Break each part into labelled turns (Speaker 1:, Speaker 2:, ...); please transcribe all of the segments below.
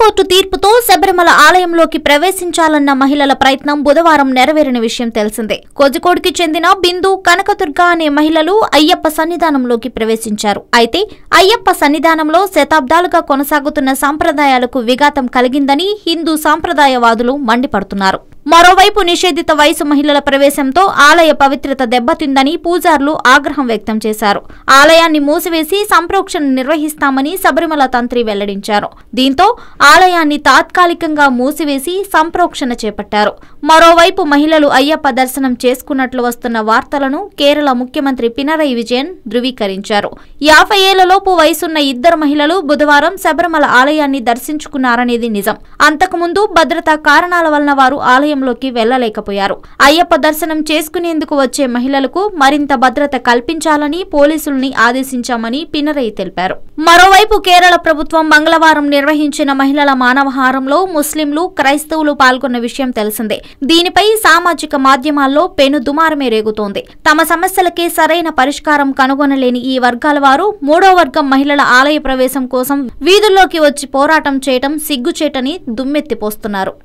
Speaker 1: High court తీర్పుతో శబరిమల ఆలయంలోకి ప్రవేశించాలన్న మహిళల ప్రయత్నం బుధవారం నెరవేరిన విషయం తెలిసిందే. కోజికోడ్కి చెందిన బిందు, కనకదుర్గ అనే మహిళలు అయ్యప్ప సన్నిధానంలోకి ప్రవేశించారు. అయితే అయ్యప్ప సన్నిధానంలో శతాబ్దాలుగా కొనసాగుతున్న సంప్రదాయాలకు విఘాతం కలిగిందని హిందూ సంప్రదాయవాదులు మండిపడుతున్నారు. మరోవైపు నిషేధిత వయసు మహిళల ప్రవేశంతో ఆలయ పవిత్రత దెబ్బతిందని పూజారులు ఆగ్రహం వ్యక్తం చేశారు. ఆలయాన్ని మూసివేసి సంప్రోక్షణ నిర్వహిస్తామని శబరిమల తంత్రి వెల్లడించారు. దీంతో ఆలయాన్ని తాత్కాలికంగా మూసివేసి సంప్రోక్షణ చేపట్టారు. మరోవైపు మహిళలు అయ్యప్ప దర్శనం చేసుకున్నట్లు వస్తున్న వార్తలను కేరళ ముఖ్యమంత్రి పినరయి విజయన్ ధృవీకరించారు. 50 ఏళ్లలోపు వయసున్న ఇద్దరు మహిళలు బుధవారం శబరిమల ఆలయాన్ని దర్శించుకున్నారనేది నిజం. అంతకుముందు భద్రతా కారణాల వలన వారు ఆలయంలోకి వెళ్లలేకపోయారు. అయ్యప్ప దర్శనం చేసుకునేందుకు వచ్చే మహిళలకు మరింత భద్రత కల్పించాలని పోలీసుల్ని ఆదేశించామని పినరయి తెలిపారు. మరోవైపు కేరళ ప్రభుత్వం మంగళవారం నిర్వహించిన మహిళల మానవహారంలో ముస్లింలు, క్రైస్తవులు పాల్గొన్న విషయం తెలిసిందే. దీనిపై సామాజిక మాధ్యమాల్లో పెను దుమారమే రేగుతోంది. తమ సమస్యలకే సరైన పరిష్కారం కనుగొనలేని ఈ వర్గాల వారు మూడో వర్గం మహిళల ఆలయ ప్రవేశం కోసం వీధుల్లోకి వచ్చి పోరాటం చేయటం సిగ్గుచేటని దుమ్మెత్తిపోస్తున్నారు.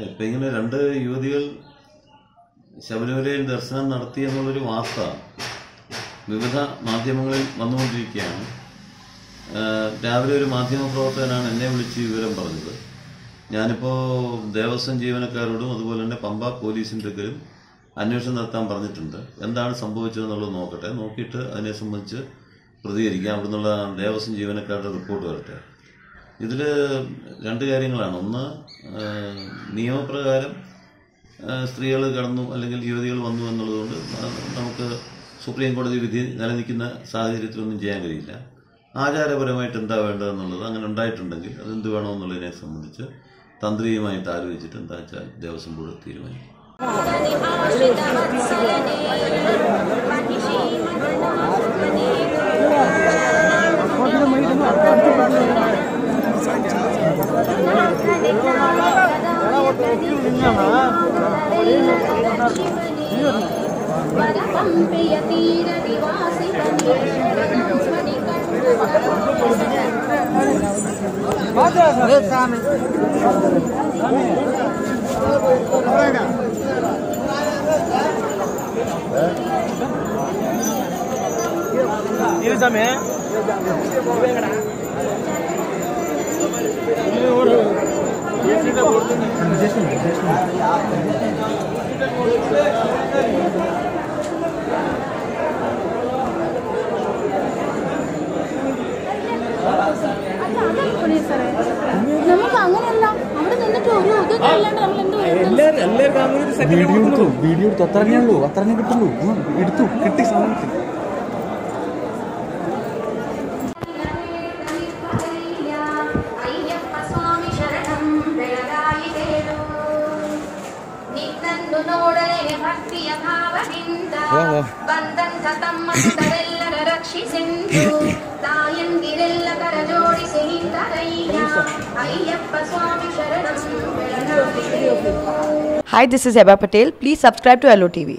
Speaker 2: ഇപ്പം ഇങ്ങനെ രണ്ട് യുവതികൾ ശബരിമലയിൽ ദർശനം നടത്തി എന്നുള്ളൊരു വാർത്ത വിവിധ മാധ്യമങ്ങളിൽ വന്നുകൊണ്ടിരിക്കുകയാണ്. രാവിലെ ഒരു മാധ്യമപ്രവർത്തകനാണ് എന്നെ വിളിച്ച് വിവരം പറഞ്ഞത്. ഞാനിപ്പോൾ ദേവസ്വം ജീവനക്കാരോടും അതുപോലെ തന്നെ പമ്പ പോലീസിൻ്റെ അടുക്കലും അന്വേഷണം നടത്താൻ പറഞ്ഞിട്ടുണ്ട്. എന്താണ് സംഭവിച്ചതെന്നുള്ളത് നോക്കിയിട്ട് അതിനെ സംബന്ധിച്ച് പ്രതികരിക്കാം. അവിടെ നിന്നുള്ള ദേവസ്വം ജീവനക്കാരുടെ റിപ്പോർട്ട് വരട്ടെ. ഇതിൽ രണ്ട് കാര്യങ്ങളാണ്. ഒന്ന്, നിയമപ്രകാരം സ്ത്രീകൾ കടന്നു അല്ലെങ്കിൽ യുവതികൾ വന്നു എന്നുള്ളതുകൊണ്ട് നമുക്ക് സുപ്രീം കോടതി വിധി നിലനിൽക്കുന്ന സാഹചര്യത്തിലൊന്നും ചെയ്യാൻ കഴിയില്ല. ആചാരപരമായിട്ട് എന്താ വേണ്ടതെന്നുള്ളത് അങ്ങനെ ഉണ്ടായിട്ടുണ്ടെങ്കിൽ അതെന്ത് വേണമെന്നുള്ളതിനെ സംബന്ധിച്ച് തന്ത്രിയുമായിട്ട് ആലോചിച്ചിട്ട് എന്താ വെച്ചാൽ ദേവസ്വം ബോർഡ് തീരുമാനിക്കും.
Speaker 3: വീഡിയോ എടുത്തു, അത്രേ ഉള്ളൂ, അത്രേ കിട്ടുള്ളൂ. എടുത്തു, കിട്ടി സമയത്ത്.
Speaker 4: Hi, this is Heba Patel. Please subscribe to LOTV.